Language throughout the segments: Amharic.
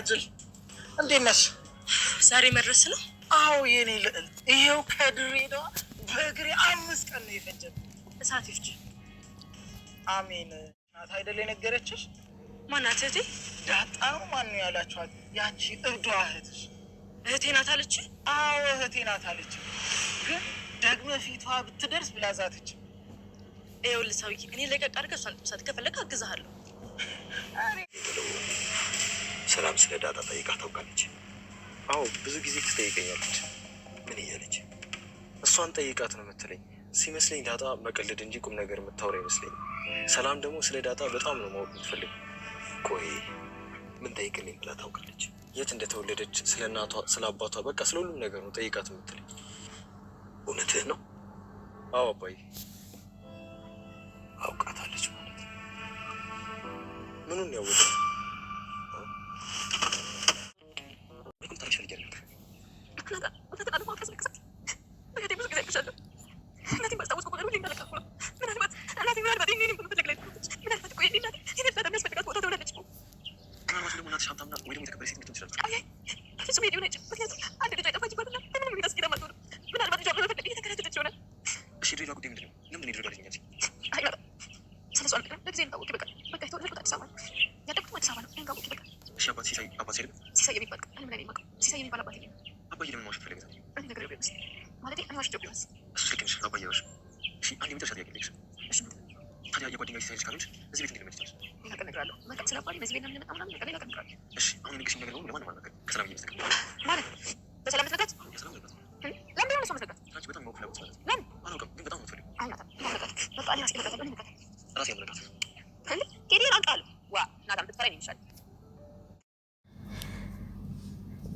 አጅል እንዴት ነሽ? ዛሬ መድረስ ነው? አዎ የኔ ልዕልት፣ ይሄው ከድሬዳዋ በእግሬ 5 ቀን ነው የፈጀብኝ። እሳት ይፍጅ። አሜን። ናት አይደል የነገረችሽ? ማናት እህቴ? ዳጣ ነው። ማን ነው ያላችኋት? ያቺ እብዷ እህትሽ። እህቴ ናት አለች? አዎ እህቴ ናት አለች። ግን ደግመ ፊቷ ብትደርስ ብላ ዛተች። ይኸውልህ ሰውዬ፣ እኔ ለቀቅ አድርገህ እሷን ጥብሳት፣ ከፈለግህ አግዝሃለሁ። ሰላም ስለ ዳጣ ጠይቃ ታውቃለች? አዎ ብዙ ጊዜ ትጠይቀኛለች። ምን እያለች? እሷን ጠይቃት ነው የምትለኝ። ሲመስለኝ ዳጣ መቀለድ እንጂ ቁም ነገር የምታወራ ይመስለኝ። ሰላም ደግሞ ስለ ዳጣ በጣም ነው ማወቅ የምትፈልግ። ቆይ ምን ጠይቅልኝ ብላ ታውቃለች? የት እንደተወለደች፣ ስለ እናቷ፣ ስለ አባቷ፣ በቃ ስለ ሁሉም ነገር ነው ጠይቃት የምትለኝ። እውነትህ ነው? አዎ አባዬ። አውቃታለች ማለት ነው? ምኑን ያወቀ?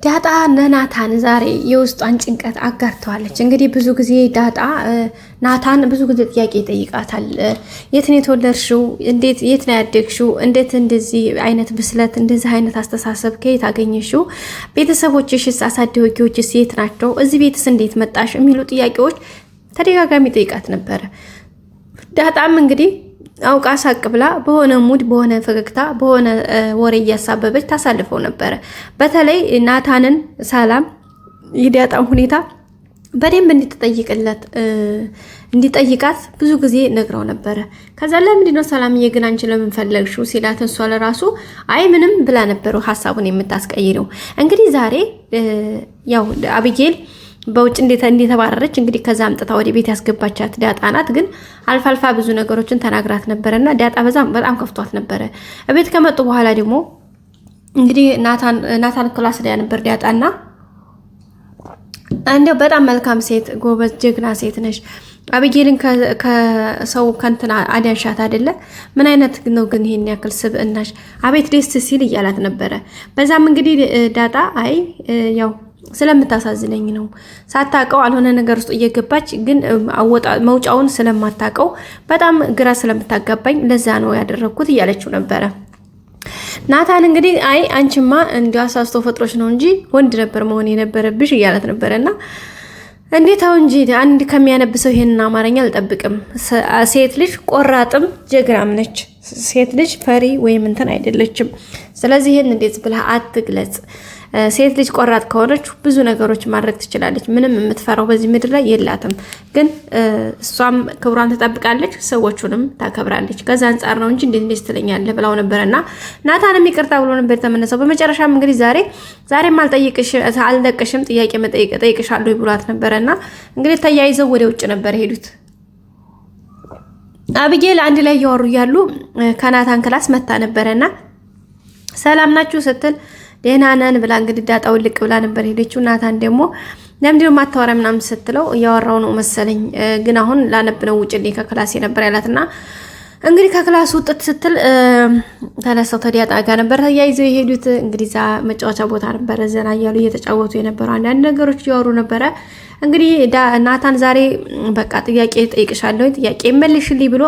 ዳጣ ለናታን ዛሬ የውስጧን ጭንቀት አጋርተዋለች። እንግዲህ ብዙ ጊዜ ዳጣ ናታን ብዙ ጊዜ ጥያቄ ይጠይቃታል። የት ነው የተወለድሽው? እንዴት የት ነው ያደግሽው? እንዴት እንደዚህ አይነት ብስለት እንደዚህ አይነት አስተሳሰብ ከየት አገኘሽው? ቤተሰቦችሽስ አሳዳጊዎችስ የት ናቸው? እዚህ ቤትስ እንዴት መጣሽ? የሚሉ ጥያቄዎች ተደጋጋሚ ጠይቃት ነበረ። ዳጣም እንግዲህ አውቃ ሳቅ ብላ በሆነ ሙድ በሆነ ፈገግታ በሆነ ወሬ እያሳበበች ታሳልፈው ነበረ። በተለይ ናታንን ሰላም የዳጣን ሁኔታ በደንብ እንድትጠይቅለት እንዲጠይቃት ብዙ ጊዜ ነግረው ነበረ። ከዛ ለምንድነው ሰላምዬ ግን አንቺ ለምን ፈለግሽው ሲላት እሷ ለራሱ አይ ምንም ብላ ነበረው ሀሳቡን የምታስቀይረው። እንግዲህ ዛሬ ያው አብጌል በውጭ እንደተባረረች እንግዲህ ከዛ አምጥታ ወደ ቤት ያስገባቻት ዳጣ ናት። ግን አልፋ ብዙ ነገሮችን ተናግራት ነበረና ዳጣ በጣም ከፍቷት ነበረ። ቤት ከመጡ በኋላ ደግሞ እንግዲህ ናታን ክላስ ላይ ነበር ዳጣና እንደው በጣም መልካም ሴት፣ ጎበዝ ጀግና ሴት ነሽ፣ አብጌልን ከሰው ከንትና አዳንሻት አይደለ? ምን አይነት ነው ግን ይሄን ያክል ስብእናሽ አቤት ደስ ሲል እያላት ነበረ። በዛም እንግዲህ ዳጣ አይ ያው ስለምታሳዝነኝ ነው ሳታውቀው አልሆነ ነገር ውስጥ እየገባች ግን መውጫውን ስለማታውቀው በጣም ግራ ስለምታጋባኝ ለዛ ነው ያደረኩት እያለችው ነበረ። ናታን እንግዲህ አይ አንቺማ እንዲያው አሳስቶ ፈጥሮች ነው እንጂ ወንድ ነበር መሆን የነበረብሽ እያላት ነበረና እንዴታው እንጂ አንድ ከሚያነብሰው ይሄንን አማርኛ አልጠብቅም። ሴት ልጅ ቆራጥም ጀግራም ነች። ሴት ልጅ ፈሪ ወይም እንትን አይደለችም። ስለዚህ ይሄን እንዴት ብለህ አትግለጽ። ሴት ልጅ ቆራጥ ከሆነች ብዙ ነገሮች ማድረግ ትችላለች። ምንም የምትፈራው በዚህ ምድር ላይ የላትም። ግን እሷም ክብሯን ትጠብቃለች፣ ሰዎቹንም ታከብራለች። ከዛ አንጻር ነው እንጂ እንዴት ትለኛለህ ብላው ነበርና ናታንም ይቅርታ ብሎ ነበር ተመነሰው። በመጨረሻም እንግዲህ ዛሬም አልለቅሽም ጥያቄ መጠየቅ ጠይቅሻለሁ ብሏት ነበርና እንግዲህ ተያይዘው ወደ ውጭ ነበር ሄዱት። አብጌል አንድ ላይ ያወሩ ያሉ ከናታን ክላስ መታ ነበርና ሰላም ናችሁ ስትል ደህና ነን ብላ እንግዲህ ዳጣው ልቅ ብላ ነበር ሄደችው። ናታን ደግሞ ለምንድነው ማታወራ ምናምን ስትለው እያወራው ነው መሰለኝ ግን አሁን ላነብ ነው ውጭልኝ ከክላስ ነበር ያላትና እንግዲህ ከክላስ ውጥት ስትል ተነስተው ተዲያጣ ጋር ነበር ተያይዘው የሄዱት። እንግዲህ ዛ መጫወቻ ቦታ ነበር ዘና እያሉ እየተጫወቱ የነበረው አንዳንድ ነገሮች ያወሩ ነበረ። እንግዲህ ናታን ዛሬ በቃ ጥያቄ ጠይቅሻለሁ ጥያቄ መልሽልኝ ብሎ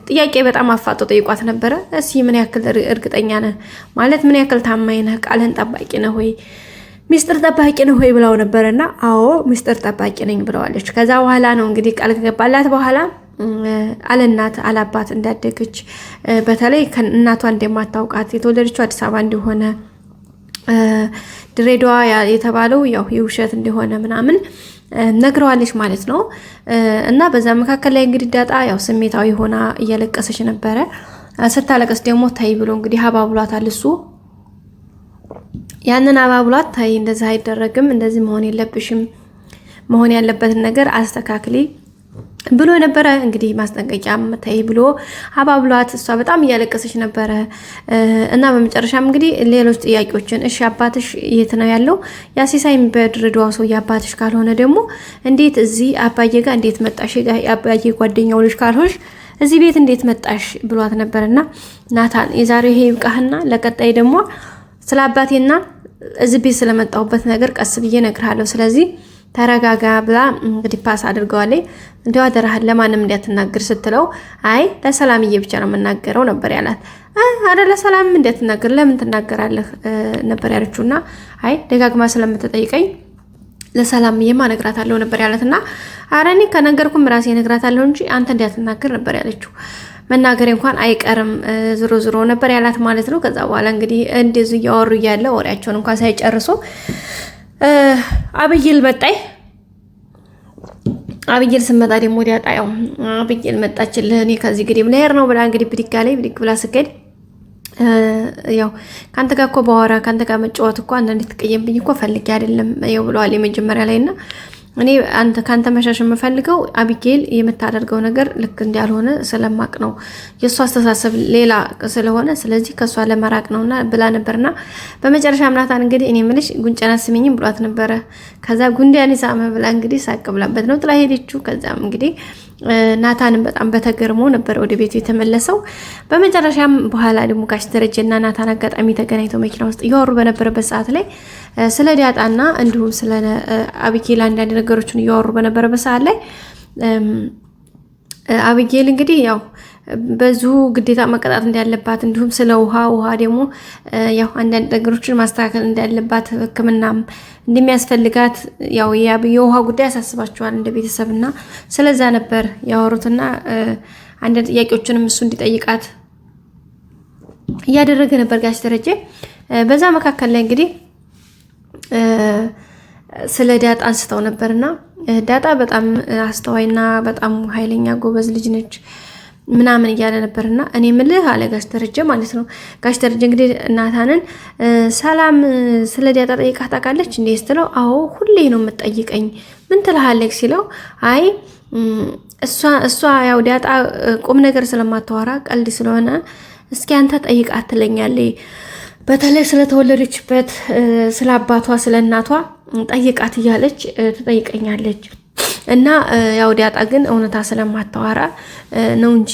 ጥያቄ በጣም አፋጦ ጠይቋት ነበረ። እሺ ምን ያክል እርግጠኛ ነህ ማለት ምን ያክል ታማኝ ነህ? ቃልን ጠባቂ ነህ ወይ? ሚስጥር ጠባቂ ነህ ወይ ብለው ነበርና አዎ ሚስጥር ጠባቂ ነኝ ብለዋለች። ከዛ በኋላ ነው እንግዲህ ቃል ከገባላት በኋላ አለናት አላባት እንዳደገች በተለይ ከእናቷ እንደማታውቃት የተወለደችው አዲስ አበባ እንደሆነ ድሬዳዋ የተባለው ያው የውሸት እንደሆነ ምናምን ነግረዋለች ማለት ነው። እና በዛ መካከል ላይ እንግዲህ ዳጣ ያው ስሜታዊ ሆና እያለቀሰች ነበረ። ስታለቀስ ደግሞ ታይ ብሎ እንግዲህ አባብሏታል። እሱ ያንን አባብሏት ታይ እንደዚህ አይደረግም፣ እንደዚህ መሆን የለብሽም፣ መሆን ያለበትን ነገር አስተካክሊ ብሎ ነበረ። እንግዲህ ማስጠንቀቂያም ታይ ብሎ አባብሏት እሷ በጣም እያለቀሰች ነበረ። እና በመጨረሻም እንግዲህ ሌሎች ጥያቄዎችን እሺ አባትሽ የት ነው ያለው? ያሲሳይ በድሬዳዋ ሰው የአባትሽ ካልሆነ ደግሞ እንዴት እዚህ አባዬ ጋር እንዴት መጣሽ? የአባዬ ጓደኛው ልጅ ካልሆንሽ እዚህ ቤት እንዴት መጣሽ ብሏት ነበርና ናታን የዛሬው ይሄ ይብቃህና ለቀጣይ ደግሞ ስለ አባቴና እዚህ ቤት ስለመጣሁበት ነገር ቀስ ብዬ እነግርሃለሁ። ስለዚህ ተረጋጋ ብላ እንግዲህ ፓስ አድርገዋለች። እንደው አደራህን ለማንም እንዲያትናገር ስትለው አይ ለሰላምዬ ብቻ ነው የምናገረው ነበር ያላት። አረ ለሰላም እንዲያትናገር ለምን ትናገራለህ ነበር ያለችውና አይ ደጋግማ ስለምትጠይቀኝ ለሰላምዬ ማነግራታለሁ ነበር ያላትና አረ እኔ ከነገርኩም ራሴ ነግራታለሁ እንጂ አንተ እንዲያትናገር ነበር ያለችው። መናገር እንኳን አይቀርም ዝሮ ዝሮ ነበር ያላት ማለት ነው። ከዛ በኋላ እንግዲህ እንደዚህ እያወሩ እያለ ወሬያቸውን እንኳን ሳይጨርሱ አብይል መጣይ። አብይል ስመጣ ደግሞ ዳጣ ያው አብይል መጣችልህ እኔ ከዚህ ግዴ ልሄድ ነው ብላ እንግዲህ ብድግ ብላ ስገድ ያው ካንተ ጋር እኮ ባወራ ካንተ ጋር መጫወት እኮ አንዳንዴ ትቀየምብኝ እኮ ፈልጌ አይደለም ያው ብለዋል የመጀመሪያ ላይና እኔ አንተ መሻሽ የምፈልገው አቢጌል የምታደርገው ነገር ልክ እንዳልሆነ ስለማቅ ነው። የሷ አስተሳሰብ ሌላ ስለሆነ ስለዚህ ከሷ ለመራቅ ነውና ብላ ነበርና በመጨረሻ ናታን እንግዲህ እኔ ምልሽ ጉንጨና ስሚኝም ብሏት ነበረ። ከዛ ጉንዳኔ ሳመ ብላ እንግዲህ ሳቅ ብላበት ነው ጥላ ሄደችው። ከዛም እንግዲህ ናታንን በጣም በተገርሞ ነበር ወደ ቤቱ የተመለሰው። በመጨረሻም በኋላ ደግሞ ጋሽ ደረጀና ናታን አጋጣሚ ተገናኝተው መኪና ውስጥ እያወሩ በነበረበት ሰዓት ላይ ስለ ዳጣና እንዲሁም ስለ አቢጌል አንዳንድ ነገሮችን እያወሩ በነበረበት ሰዓት ላይ አቢጌል እንግዲህ ያው በዙ ግዴታ መቀጣት እንዳለባት እንዲሁም ስለ ውሃ ደግሞ ያው አንዳንድ ነገሮችን ማስተካከል እንዳለባት ሕክምናም እንደሚያስፈልጋት ያው የውሃ ጉዳይ ያሳስባቸዋል እንደ ቤተሰብና ስለዛ ነበር ያወሩትና አንዳንድ ጥያቄዎችንም እሱ እንዲጠይቃት እያደረገ ነበር ጋሽ ደረጀ። በዛ መካከል ላይ እንግዲህ ስለ ዳጣ አንስተው ነበርና ዳጣ በጣም አስተዋይና በጣም ኃይለኛ ጎበዝ ልጅ ነች ምናምን እያለ ነበርና እኔ ምልህ አለ ጋሽ ደረጀ ማለት ነው። ጋሽ ደረጀ እንግዲህ ናታንን ሰላም ስለ ዳጣ ጠይቃ ታውቃለች እንዴ ስትለው አዎ ሁሌ ነው የምትጠይቀኝ ምን ትልሃለች ሲለው አይ እሷ ያው ዳጣ ቁም ነገር ስለማታወራ ቀልድ ስለሆነ እስኪ አንተ ጠይቃት ትለኛለች። በተለይ ስለተወለደችበት ስለ አባቷ ስለ እናቷ ጠይቃት እያለች ትጠይቀኛለች እና ያው ዳጣ ግን እውነታ ስለማታወራ ነው እንጂ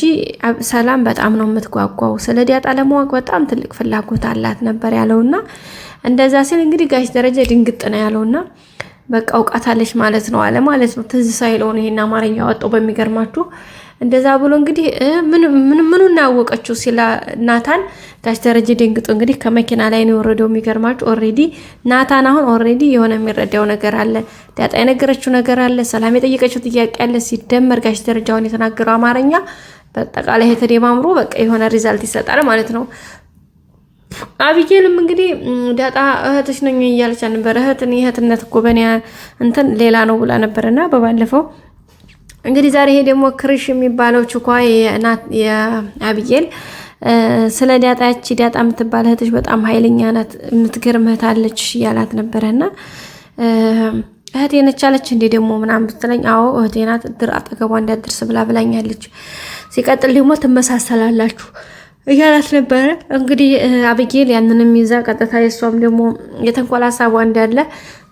ሰላም በጣም ነው የምትጓጓው ስለ ዳጣ ለማወቅ በጣም ትልቅ ፍላጎት አላት ነበር ያለውና እንደዛ ሲል እንግዲህ ጋሽ ደረጀ ድንግጥ ነው ያለውና በቃ አውቃታለች ማለት ነው አለ ማለት ነው። ትዝ ሳይለው ነው ይሄን አማርኛ ወጣው በሚገርማችሁ እንደዛ ብሎ እንግዲህ ምን እናወቀችው ሲላ ናታን ጋሽ ደረጀ ደንግጦ እንግዲህ ከመኪና ላይ ነው ወረደው። የሚገርማችሁ ኦሬዲ ናታን አሁን ኦሬዲ የሆነ የሚረዳው ነገር አለ፣ ዳጣ የነገረችው ነገር አለ፣ ሰላም የጠየቀችው ጥያቄ አለ። ሲደመር ጋሽ ደረጃውን የተናገረው አማርኛ በጠቃላይ ተደማምሮ በቃ የሆነ ሪዛልት ይሰጣል ማለት ነው። አቢጌልም እንግዲህ ዳጣ እህትሽ ነኝ እያለች ነበር። እህትነት እኮ በኔ እንትን ሌላ ነው ብላ ነበርና በባለፈው እንግዲህ ዛሬ ይሄ ደግሞ ክሪሽ የሚባለው ችኳ የአቢጌል ስለ ዳጣች ዳጣ የምትባል እህትሽ በጣም ኃይለኛ ናት የምትገርም እህት አለች እያላት ነበረና እህቴ ነች አለች እንዴ ደግሞ ምናምን ብትለኝ አዎ እህቴ ናት ድር አጠገቧ እንዳትደርስ ብላኛለች። ሲቀጥል ደግሞ ትመሳሰላላችሁ እያላት ነበረ። እንግዲህ አቢጌል ያንንም ይዛ ቀጥታ የሷም ደግሞ የተንኮል ሀሳቧ እንዳለ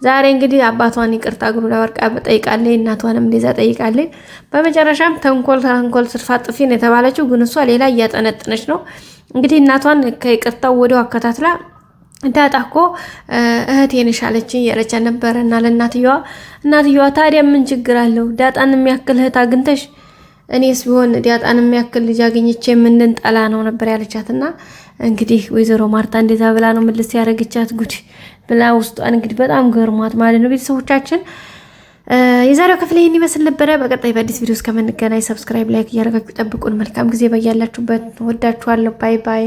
ዛሬ እንግዲህ አባቷን ይቅርታ እግሩ ላይ ወርቃ ጠይቃለች፣ እናቷንም እንደዛ ጠይቃለች። በመጨረሻም ተንኮል ስርፋ ጥፊን የተባለችው ግን እሷ ሌላ እያጠነጠነች ነው። እንግዲህ እናቷን ከይቅርታው ወዲያው አከታትላ ዳጣ እኮ እህቴ ነሽ አለችኝ ያለቻ ነበረ እና ለእናትየዋ ታዲያ ምን ችግር አለው ዳጣን የሚያክል እህት አግኝተሽ እኔስ ቢሆን ዳጣን የሚያክል ልጅ አገኘቼ ምንን ጠላ ነው ነበር ያለቻትና እንግዲህ ወይዘሮ ማርታ እንደዛ ብላ ነው ምልስ ያረጋቻት ጉድ ብላ ውስጧን እንግዲህ በጣም ገርሟት ማለት ነው። ቤተሰቦቻችን የዛሬው ክፍል ይሄን ይመስል ነበር። በቀጣይ በአዲስ ቪዲዮ እስከምንገናኝ ሰብስክራይብ ላይክ እያደረጋችሁ ጠብቁን። መልካም ጊዜ በያላችሁበት። ወዳችኋለሁ። ባይ ባይ።